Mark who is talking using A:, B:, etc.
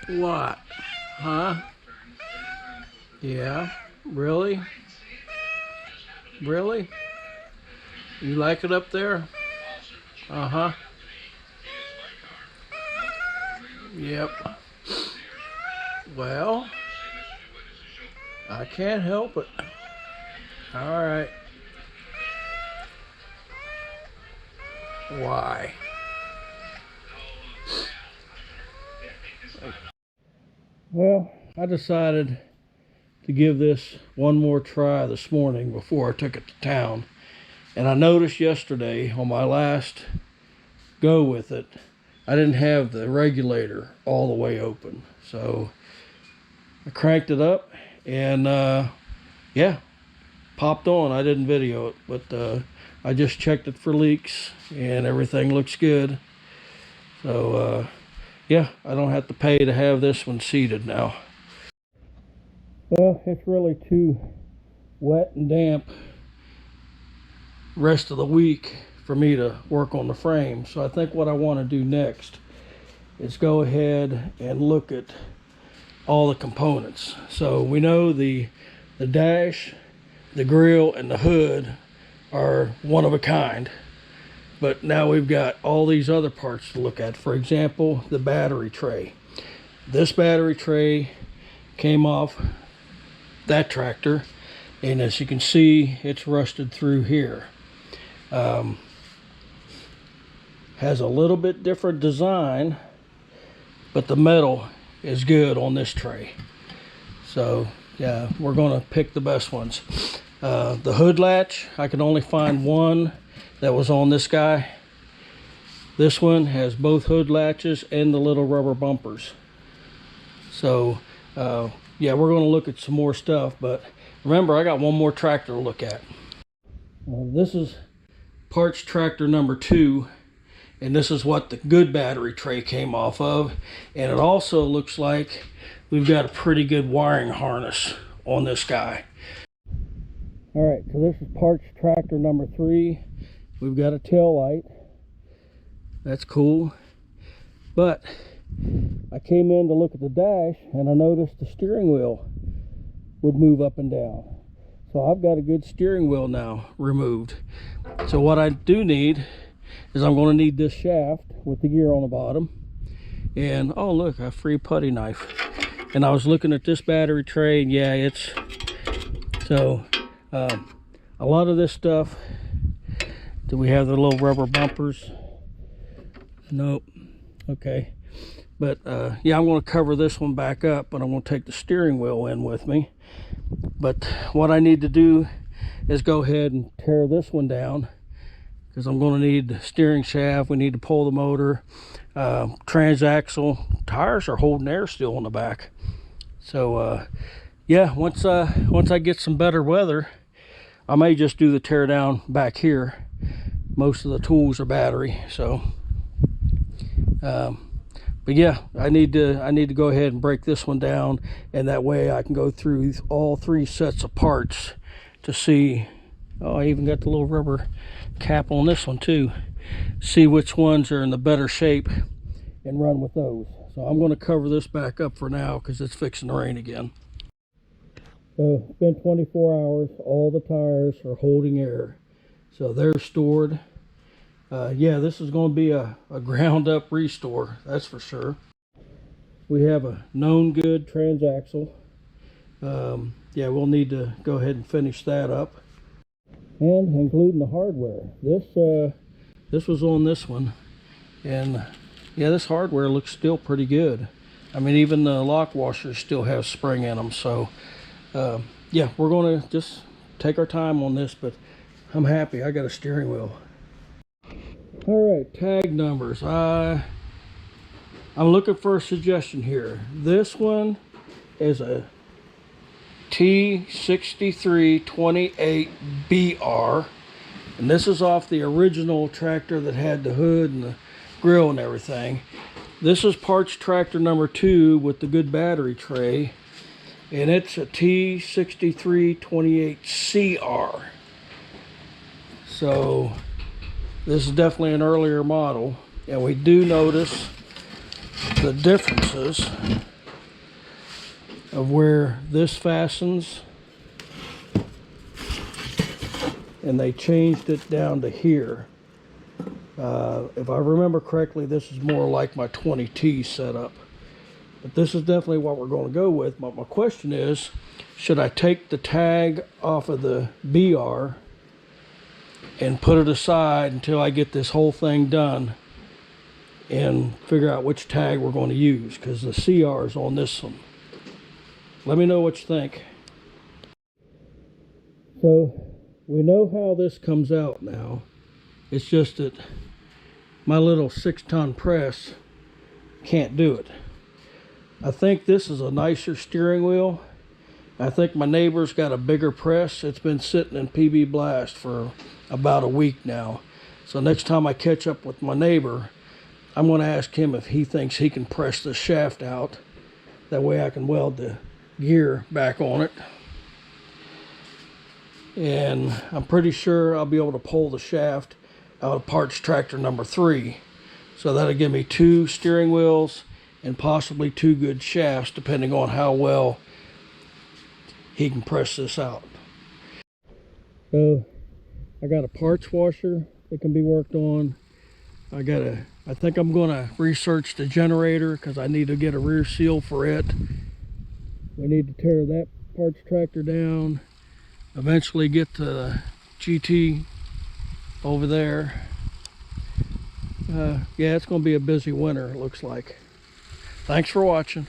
A: What? Huh? Yeah? Really? Really? You like it up there? Uh-huh. Yep. Well, I can't help it. All right. Why? Well, I decided to give this one more try this morning before I took it to town. And I noticed yesterday on my last go with it, I didn't have the regulator all the way open. So I cranked it up and yeah, popped on. I didn't video it, but I just checked it for leaks and everything looks good. So yeah, I don't have to pay to have this one seated now. Well, it's really too wet and damp rest of the week for me to work on the frame. So I think what I want to do next is go ahead and look at all the components. So we know the dash, the grill, and the hood are one of a kind. But now we've got all these other parts to look at. For example, the battery tray. This battery tray came off that tractor, and as you can see, it's rusted through here. Has a little bit different design, but the metal is good on this tray. So yeah, we're gonna pick the best ones. The hood latch, I could only find one that was on this guy. This one has both hood latches and the little rubber bumpers. So yeah, we're going to look at some more stuff, but remember, I got one more tractor to look at. This is parts tractor number 2, and this is what the good battery tray came off of. And it also looks like we've got a pretty good wiring harness on this guy. All right, so this is parts tractor number 3. We've got a tail light. That's cool. But I came in to look at the dash and I noticed the steering wheel would move up and down. So I've got a good steering wheel now removed. So what I do need is I'm going to need this shaft with the gear on the bottom. And oh look, a free putty knife. And I was looking at this battery tray, and yeah, it's so a lot of this stuff. Do we have the little rubber bumpers? Nope. Okay. But yeah, I'm going to cover this one back up, but I'm going to take the steering wheel in with me. But what I need to do is go ahead and tear this one down, because I'm going to need the steering shaft. We need to pull the motor, transaxle. Tires are holding air still in the back. So yeah, once I get some better weather, I may just do the tear down back here. Most of the tools are battery, so but yeah, I need to go ahead and break this one down, and that way I can go through all 3 sets of parts to see. Oh, I even got the little rubber cap on this one too. See which ones are in the better shape and run with those. So I'm going to cover this back up for now because it's fixing to rain again. So it's been 24 hours. All the tires are holding air, so they're stored. Yeah, this is going to be a ground up restore, that's for sure. We have a known good transaxle. Yeah, we'll need to go ahead and finish that up, and including the hardware. This was on this one, and yeah, this hardware looks still pretty good. I mean, even the lock washers still have spring in them. So yeah, we're going to just take our time on this, but I'm happy I got a steering wheel. All right, tag numbers. I'm looking for a suggestion here. This one is a T6328BR, and this is off the original tractor that had the hood and the grill and everything. This is parts tractor number 2 with the good battery tray, and it's a T6328CR. So this is definitely an earlier model, and we do notice the differences of where this fastens, and they changed it down to here. If I remember correctly, this is more like my 20T setup, but this is definitely what we're going to go with. But my question is, should I take the tag off of the BR and put it aside until I get this whole thing done and figure out which tag we're going to use, because the CR is on this one? Let me know what you think. So we know how this comes out now. It's just that my little 6-ton press can't do it. I think this is a nicer steering wheel. I think my neighbor's got a bigger press. It's been sitting in PB Blast for about a week now. So next time I catch up with my neighbor, I'm going to ask him if he thinks he can press the shaft out. That way I can weld the gear back on it. And I'm pretty sure I'll be able to pull the shaft out of parts tractor number 3. So that'll give me 2 steering wheels and possibly 2 good shafts, depending on how well he can press this out. So I got a parts washer that can be worked on. I think I'm gonna research the generator, because I need to get a rear seal for it. We need to tear that parts tractor down, eventually get the GT over there. Yeah, it's gonna be a busy winter, it looks like. Thanks for watching.